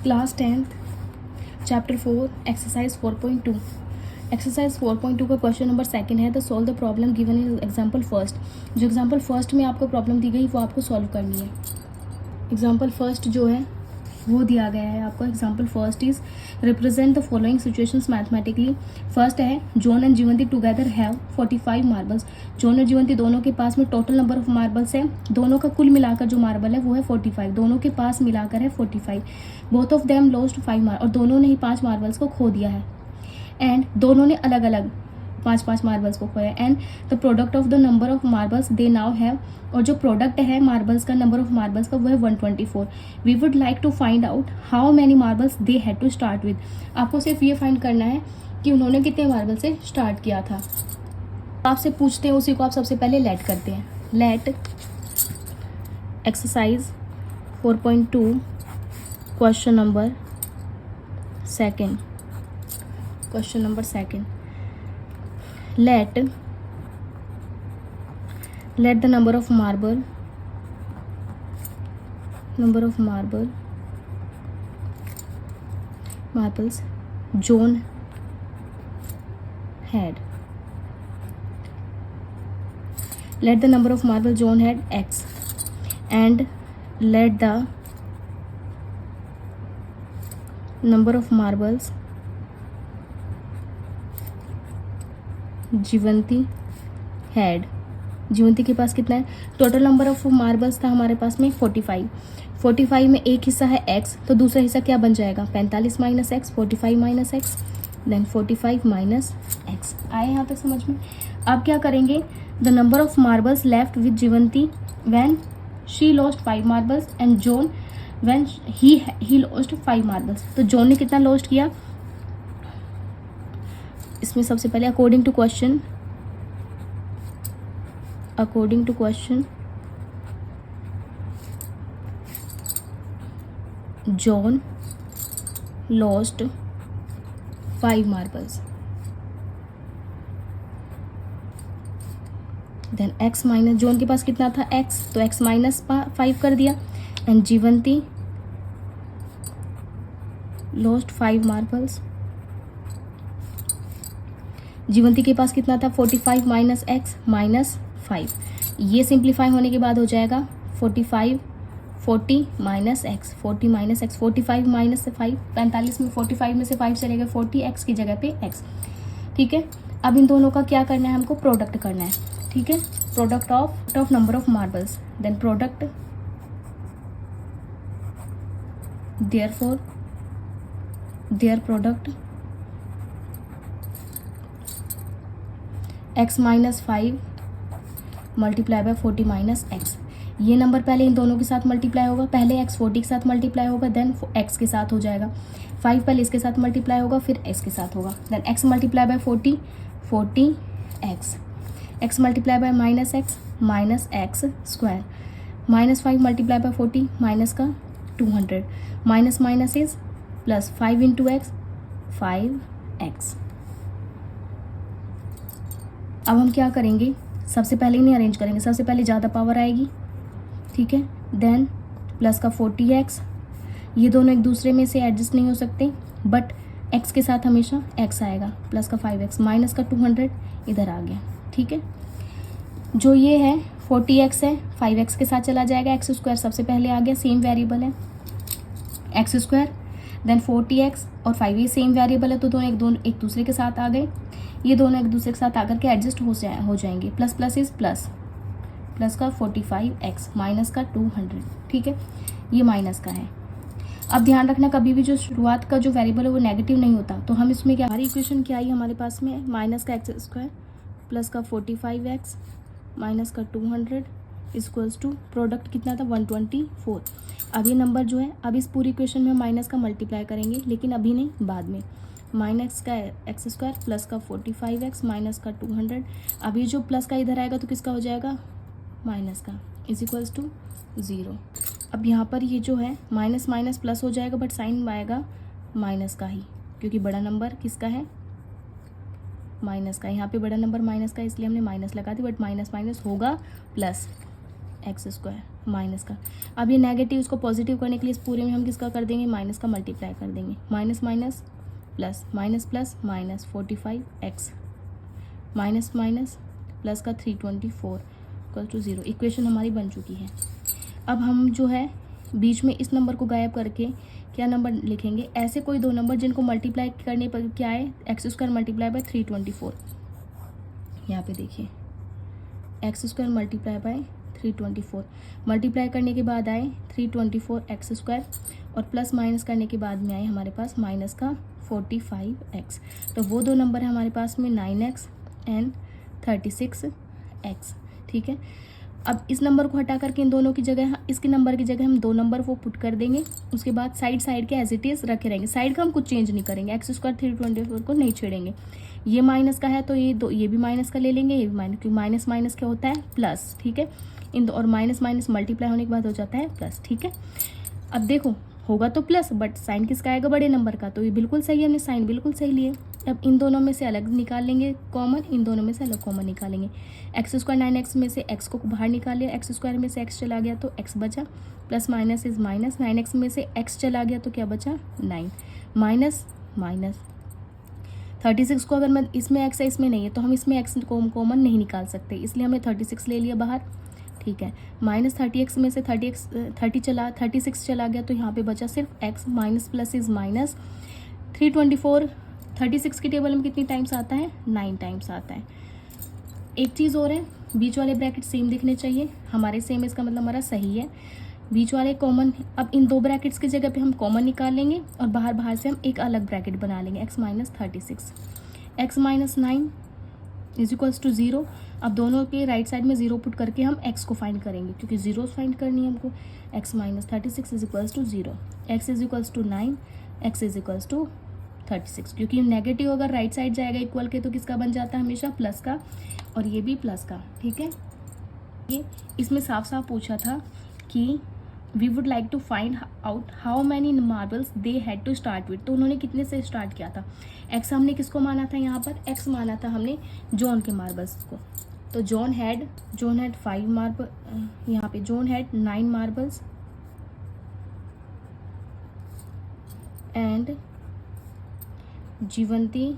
Class 10th chapter 4 exercise 4.2। Exercise 4.2 का question number second है the solve the problem given in example first. जो example first में आपको problem दी गई वो आपको सॉल्व करनी है। एग्जाम्पल फर्स्ट जो है वो दिया गया है आपको। Example first is represent the following situations mathematically. First है John and Jivanti together have 45 marbles. John और जीवंती दोनों के पास में टोटल नंबर ऑफ मार्बल्स है, दोनों का कुल मिलाकर जो मार्बल है वो है 45, दोनों के पास मिलाकर है 45। Both of them lost 5 marble, और दोनों ने ही 5 मार्बल्स को खो दिया है। एंड दोनों ने अलग अलग 5 मार्बल्स को खोया। And the product of the number of marbles they now have, और जो प्रोडक्ट है मार्बल्स का, नंबर ऑफ मार्बल्स का वो है 124। We would like to find out how many marbles they had to start with. आपको सिर्फ ये फाइंड करना है कि उन्होंने कितने मार्बल से स्टार्ट किया था। आपसे पूछते हैं, उसी को आप सबसे पहले लेट करते हैं। Let exercise 4.2 question number second. Question number second, let the number of marbles John had, let the number of marbles John had x, and let the number of marbles Jivanti had. Jivanti के पास कितना है? Total number of marbles था हमारे पास में 45। 45 में एक हिस्सा है x, तो दूसरा हिस्सा क्या बन जाएगा? 45 minus x, 45 minus x, then 45 minus x. आए यहाँ तक समझ में? अब क्या करेंगे? The number of marbles left with Jivanti when she lost 5 marbles and John when he lost 5 marbles. तो जॉन ने कितना लॉस्ट किया? इसमें सबसे पहले according to question John lost 5 marbles, then x minus, John के पास कितना था? एक्स, तो एक्स माइनस 5 कर दिया। एंड जीवंती लॉस्ट 5 मार्बल्स, जीवंती के पास कितना था? 45 माइनस एक्स माइनस 5। ये सिंप्लीफाई होने के बाद हो जाएगा 40 minus x, 40 minus x, 45 minus से 5, 45 में 45 में से 5 चले गए, 40 एक्स की जगह पे एक्स। ठीक है, अब इन दोनों का क्या करना है? हमको प्रोडक्ट करना है। ठीक है, product of number of marbles, then product therefore their product x minus 5 multiply by 40 minus x. ये नंबर पहले इन दोनों के साथ मल्टीप्लाई होगा, पहले x 40 के साथ मल्टीप्लाई होगा, देन x के साथ हो जाएगा। 5 पहले इसके साथ मल्टीप्लाई होगा, फिर x के साथ होगा, then x multiply by 40 x multiply by minus x square, minus 5 multiply by 40 minus का 200, minus minus is plus, 5 into x 5x। अब हम क्या करेंगे? सबसे पहले इन्हें अरेंज करेंगे। सबसे पहले ज़्यादा पावर आएगी, ठीक है, देन प्लस का 40x। ये दोनों एक दूसरे में से एडजस्ट नहीं हो सकते, बट x के साथ हमेशा x आएगा, प्लस का 5x, माइनस का 200 इधर आ गया। ठीक है, जो ये है 40x है, 5x के साथ चला जाएगा, एक्स स्क्वायर सबसे पहले आ गया, सेम वेरिएबल है एक्स स्क्वायर, देन 40x और 5 ये सेम वेरिएबल है, तो दोनों एक दूसरे के साथ आ गए। ये दोनों एक दूसरे के साथ आकर के एडजस्ट हो जाएंगे। Plus plus is plus, plus का 45x माइनस का 200। ठीक है, ये माइनस का है। अब ध्यान रखना, कभी भी जो शुरुआत का जो वेरिएबल है वो नेगेटिव नहीं होता। तो हम इसमें क्या, हमारी इक्वेशन क्या आई हमारे पास में? माइनस का एक्स स्क्वायर प्लस का 45x माइनस का 200 इक्वल्स टू प्रोडक्ट कितना था? 124। अब ये नंबर जो है, अब इस पूरी इक्वेशन में माइनस का मल्टीप्लाई करेंगे, लेकिन अभी नहीं, बाद में। माइनस का एक्स स्क्वायर प्लस का 45x माइनस का 200। अब ये जो प्लस का इधर आएगा तो किसका हो जाएगा? माइनस का, इज इक्वल्स टू 0। अब यहाँ पर ये जो है माइनस माइनस प्लस हो जाएगा, बट साइन आएगा माइनस का ही, क्योंकि बड़ा नंबर किसका है? माइनस का। यहाँ पे बड़ा नंबर माइनस का, इसलिए हमने माइनस लगा दी, बट माइनस माइनस होगा प्लस एक्स स्क्वायर, माइनस का। अब ये नेगेटिव, इसको पॉजिटिव करने के लिए इस पूरे में हम किसका कर देंगे, माइनस का मल्टीप्लाई कर देंगे। Minus minus plus, minus plus minus 45x, minus minus plus का 324 इक्वल टू 0। इक्वेशन हमारी बन चुकी है। अब हम जो है बीच में इस नंबर को गायब करके क्या नंबर लिखेंगे, ऐसे कोई दो नंबर जिनको मल्टीप्लाई करने पर क्या है, एक्स स्क्वायर मल्टीप्लाई बाय 324। यहाँ पे देखिए x square multiply bye 324, multiply करने के बाद आए 324 एक्स स्क्वायर और प्लस माइनस करने के बाद में आए हमारे पास माइनस का 45x। तो वो दो नंबर है हमारे पास में 9x एंड 36x। ठीक है, अब इस नंबर को हटा करके इन दोनों की जगह, इसके नंबर की जगह हम दो नंबर वो पुट कर देंगे। उसके बाद साइड साइड के एज इट इज रखे रहेंगे, साइड का हम कुछ चेंज नहीं करेंगे, एक्स स्क्वायर 324 को नहीं छेड़ेंगे। ये माइनस का है तो ये दो, ये भी माइनस का ले लेंगे, ये भी माइनस, क्योंकि माइनस माइनस क्या होता है, प्लस। ठीक है, इन दो और माइनस माइनस मल्टीप्लाई होने के बाद हो जाता है प्लस। ठीक है, अब देखो होगा तो प्लस, बट साइन किसका आएगा, बड़े नंबर का, तो ये बिल्कुल सही है, हमने साइन बिल्कुल सही लिए। अब इन दोनों में से अलग निकाल लेंगे कॉमन, इन दोनों में से अलग कॉमन निकालेंगे। एक्स स्क्वायर 9x में से x को बाहर निकाल लिया, एक्स स्क्वायर में से x चला गया तो x बचा, plus minus is minus, 9x में से x चला गया तो क्या बचा 9, माइनस माइनस 36 को अगर मैं इसमें x है इसमें नहीं है तो हम इसमें x को कॉमन नहीं निकाल सकते, इसलिए हमने 36 ले लिया बाहर। ठीक है, माइनस 30x में से 36 चला गया तो यहाँ पे बचा सिर्फ x, minus plus is minus. 324 36 की टेबल में कितनी टाइम्स आता है, 9 टाइम्स आता है। एक चीज़ और है, बीच वाले ब्रैकेट सेम दिखने चाहिए हमारे, सेम इसका मतलब हमारा सही है, बीच वाले कॉमन। अब इन दो ब्रैकेट्स की जगह पे हम कॉमन निकाल लेंगे और बाहर बाहर से हम एक अलग ब्रैकेट बना लेंगे, x minus 36, x minus 9 is equals to 0। अब दोनों के राइट साइड में 0 पुट करके हम x को फाइंड करेंगे, क्योंकि जीरोस फाइंड करनी है हमको। x minus 36 is equals to 0, x is equals to 9, x is equals to 36, क्योंकि नेगेटिव अगर राइट साइड जाएगा इक्वल के तो किसका बन जाता है हमेशा, प्लस का, और ये भी प्लस का। ठीक है, ये इसमें साफ साफ पूछा था कि we would like to find out how many marbles they had to start with, तो उन्होंने कितने से स्टार्ट किया था। एक्स हमने किसको माना था, यहाँ पर एक्स माना था हमने जॉन के मार्बल्स को, तो जॉन हैड 5 मार्बल, यहाँ पे John had 9 marbles and Jivanti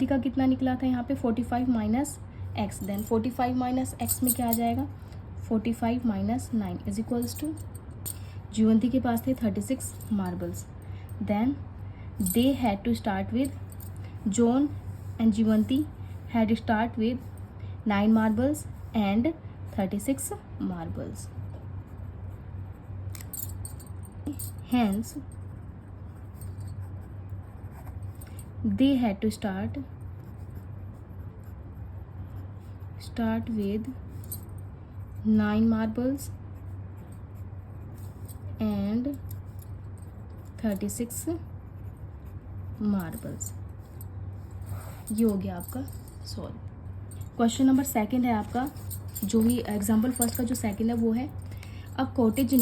का कितना निकला था यहाँ पे 45 minus x, then 45 minus x में क्या आ जाएगा 45 minus 9 is equals to, Jivanti के पास थे 36 marbles, then they had to start with, John and Jivanti had start with 9 marbles and 36 marbles, hence they had to start with 9 marbles and 36 marbles। ये हो गया आपका सॉल्व। क्वेश्चन नंबर सेकंड है आपका, जो भी एग्जाम्पल फर्स्ट का जो सेकंड है वो है, a cottage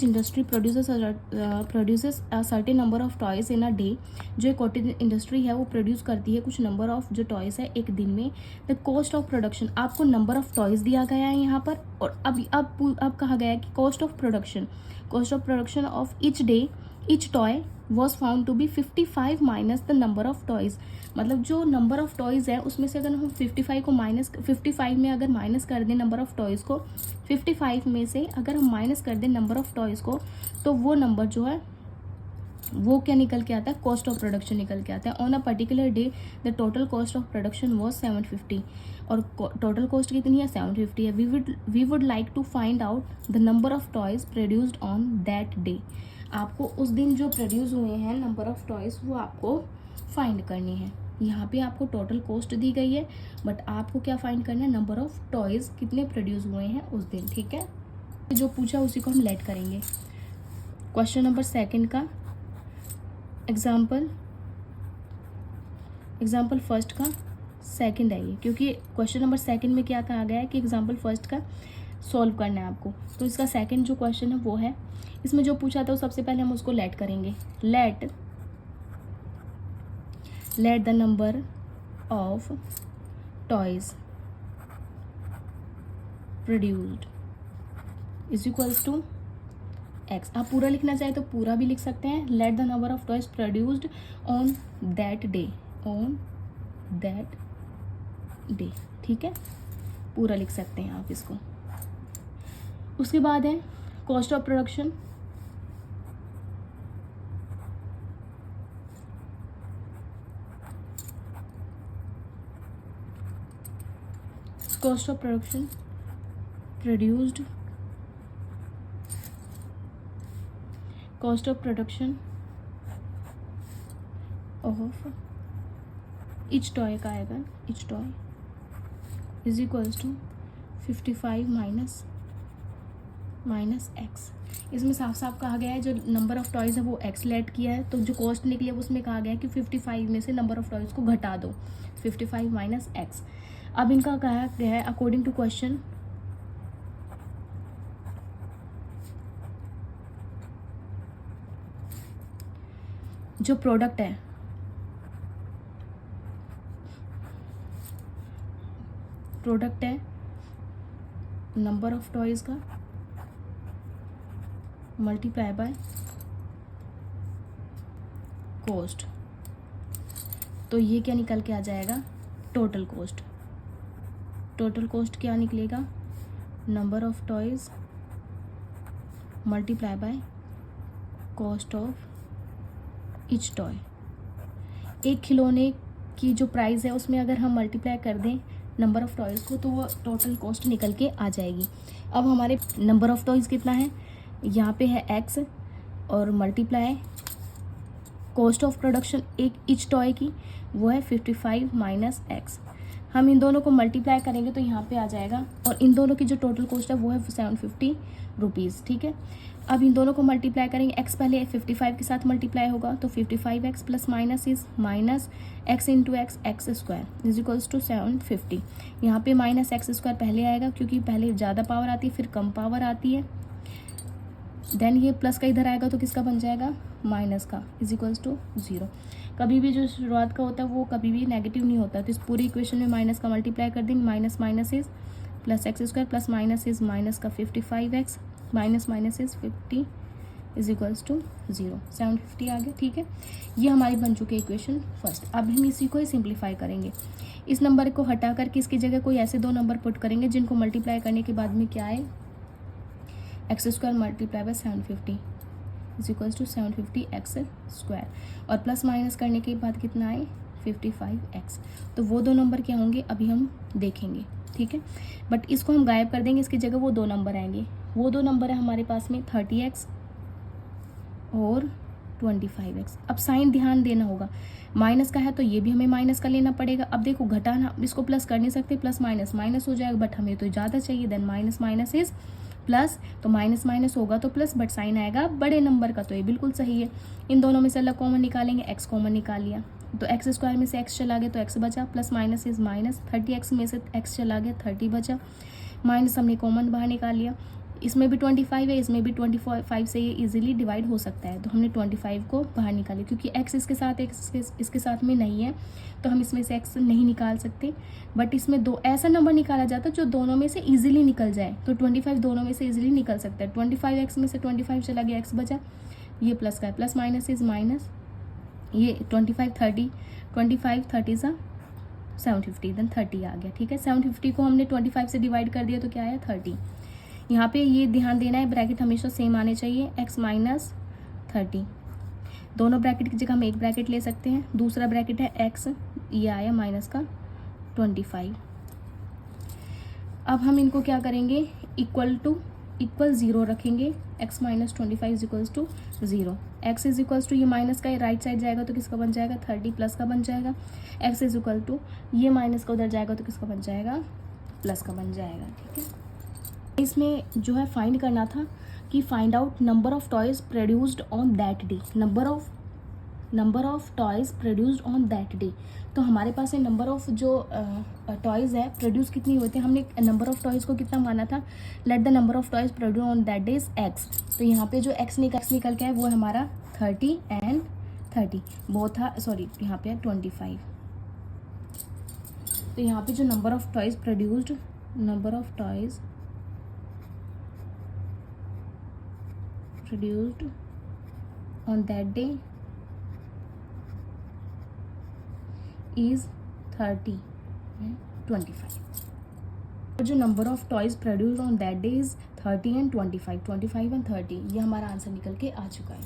industry produces a certain number of toys in a day. जो एक कॉटेज इंडस्ट्री है वो प्रोड्यूस करती है कुछ नंबर ऑफ जो टॉयज है एक दिन में। द कॉस्ट ऑफ प्रोडक्शन, आपको नंबर ऑफ टॉयज दिया गया है यहाँ पर, और अब कहा गया है कि cost of production of each day each toy was found to be 55 minus the number of toys. मतलब जो नंबर ऑफ टॉयज है उसमें से अगर हम 55 में अगर माइनस कर दें नंबर ऑफ टॉयज को, 55 में से अगर हम माइनस कर दें नंबर ऑफ टॉयज को, तो वो नंबर जो है वो क्या निकल के आता है, कॉस्ट ऑफ प्रोडक्शन निकल के आता है। On a particular day the total cost of production was 750, और टोटल कॉस्ट कितनी है 750 है। We would like to find out the number of toys produced on that day. आपको उस दिन जो प्रोड्यूस हुए हैं नंबर ऑफ टॉयज वो आपको फाइंड करनी है। यहाँ पे आपको टोटल कॉस्ट दी गई है, बट आपको क्या फाइंड करना है, नंबर ऑफ टॉयज कितने प्रोड्यूस हुए हैं उस दिन। ठीक है, जो पूछा उसी को हम लेट करेंगे। क्वेश्चन नंबर सेकंड का एग्जाम्पल फर्स्ट का सेकंड है ये, क्योंकि क्वेश्चन नंबर सेकंड में क्या कहा गया है कि एग्जाम्पल फर्स्ट का सॉल्व करना है आपको, तो इसका सेकंड जो क्वेश्चन है वो है, इसमें जो पूछा था सबसे पहले हम उसको लेट करेंगे। Let the number of toys produced is equals to x. आप पूरा लिखना चाहे तो पूरा भी लिख सकते हैं। Late the number of toys produced on that day, on that day, ठीक है, पूरा लिख सकते हैं आप इसको। उसके बाद है cost of production, cost of production produced, cost of production of each toy का आएगा, each toy is equals to 55 minus x. इसमें साफ साफ कहा गया है जो नंबर ऑफ टॉयज़ है वो एक्स लेट किया है, तो जो कॉस्ट निकली है उसमें कहा गया है कि 55 में से नंबर ऑफ टॉयज़ को घटा दो, 55 माइनस एक्स। अब इनका कहा गया है अकॉर्डिंग टू क्वेश्चन जो प्रोडक्ट है, प्रोडक्ट है नंबर ऑफ टॉयज़ का मल्टीप्लाई बाय कॉस्ट, तो ये क्या निकल के आ जाएगा, टोटल कॉस्ट। टोटल कॉस्ट क्या निकलेगा, number of toys multiply by cost of each toy. एक खिलौने की जो प्राइस है उसमें अगर हम मल्टीप्लाई कर दें नंबर ऑफ टॉयज़ को तो वो टोटल कॉस्ट निकल के आ जाएगी। अब हमारे नंबर ऑफ टॉयज़ कितना है, यहाँ पे है एक्स और मल्टीप्लाई कॉस्ट ऑफ प्रोडक्शन एक इच टॉय की वो है 55 माइनस एक्स। हम इन दोनों को मल्टीप्लाई करेंगे तो यहाँ पे आ जाएगा, और इन दोनों की जो टोटल कॉस्ट है वो है 750 रुपीज़, ठीक है। अब इन दोनों को मल्टीप्लाई करेंगे, एक्स पहले 55 के साथ मल्टीप्लाई होगा तो 55x plus minus is minus x into x square is equals to 750। यहाँ पे माइनस एक्स स्क्वायर पहले आएगा क्योंकि पहले ज़्यादा पावर आती है फिर कम पावर आती है, देन ये प्लस का इधर आएगा तो किसका बन जाएगा, माइनस का, इज इक्वल्स टू 0। कभी भी जो शुरुआत का होता है वो कभी भी नेगेटिव नहीं होता, तो इस पूरी इक्वेशन में माइनस का मल्टीप्लाई कर देंगे, minus minus is plus x square plus minus is minus का 55x minus minus is 50 is equals to 0, 750 आ गया, ठीक है। ये हमारी बन चुकी है इक्वेशन फर्स्ट। अब हम इसी को ही सिंप्लीफाई करेंगे, इस नंबर को हटा करके इसकी जगह कोई ऐसे दो नंबर पुट करेंगे जिनको मल्टीप्लाई करने के बाद में क्या आए, x square multiply by 750 is equals to 750x square, और प्लस माइनस करने के बाद कितना आए 55x। तो वो दो नंबर क्या होंगे अभी हम देखेंगे, ठीक है। बट इसको हम गायब कर देंगे, इसकी जगह वो दो नंबर आएंगे। वो दो नंबर है हमारे पास में 30x और 25x। अब साइन ध्यान देना होगा, माइनस का है तो ये भी हमें माइनस का लेना पड़ेगा। अब देखो घटाना, इसको प्लस कर नहीं सकते, प्लस माइनस माइनस हो जाएगा, बट हमें तो ज़्यादा चाहिए, then minus minus is plus, तो माइनस माइनस होगा तो प्लस, बट साइन आएगा बड़े नंबर का, तो ये बिल्कुल सही है। इन दोनों में से अलग कॉमन निकालेंगे, एक्स कॉमन निकाल लिया तो एक्स स्क्वायर में से एक्स चला गया तो एक्स बचा, plus minus is minus, 30x में से एक्स चला गया 30 बचा, माइनस हमने कॉमन बाहर निकाल लिया। इसमें भी 25 है, इसमें भी 25 से ये इजीली डिवाइड हो सकता है, तो हमने 25 को बाहर निकाले, क्योंकि x इसके साथ इसके साथ में नहीं है तो हम इसमें से x नहीं निकाल सकते। बट इसमें दो ऐसा नंबर निकाला जाता है जो दोनों में से इजीली निकल जाए, तो 25 दोनों में से इजीली निकल सकता है। 25x में से 25 चला गया, x बचा, ये प्लस का है, प्लस माइनस इज माइनस, ये 25 30 सा 750, देन 30 आ गया, ठीक है। 750 को हमने 25 से डिवाइड कर दिया तो क्या आया 30। यहाँ पे ये ध्यान देना है, ब्रैकेट हमेशा सेम आने चाहिए, x माइनस 30। दोनों ब्रैकेट की जगह हम एक ब्रैकेट ले सकते हैं, दूसरा ब्रैकेट है x, ये आया माइनस का 25। अब हम इनको क्या करेंगे, इक्वल 0 रखेंगे, x minus 25 is equals to 0। x is equals to, ये माइनस का राइट साइड जाएगा तो किसका बन जाएगा 30 प्लस का बन जाएगा, x इज इक्वल टू ये माइनस का उधर जाएगा तो किसका बन जाएगा प्लस का बन जाएगा, ठीक है। इसमें जो है फाइंड करना था कि find out number of toys produced on that day, number of toys produced on that day. तो हमारे पास है नंबर ऑफ जो टॉयज है प्रोड्यूस कितनी हुए थे, हमने नंबर ऑफ टॉयज को कितना माना था, late the number of toys produce on that day is x. तो यहाँ पे जो एक्स निकल के है वो है हमारा 30 एंड 30, वो था, सॉरी यहाँ पे है 25, तो यहाँ पे जो number of toys produced, number of toys produced on that day is 30 and 25. जो number of toys produced on that day is 30 and 25 and 30, ये हमारा आंसर निकल के आ चुका है।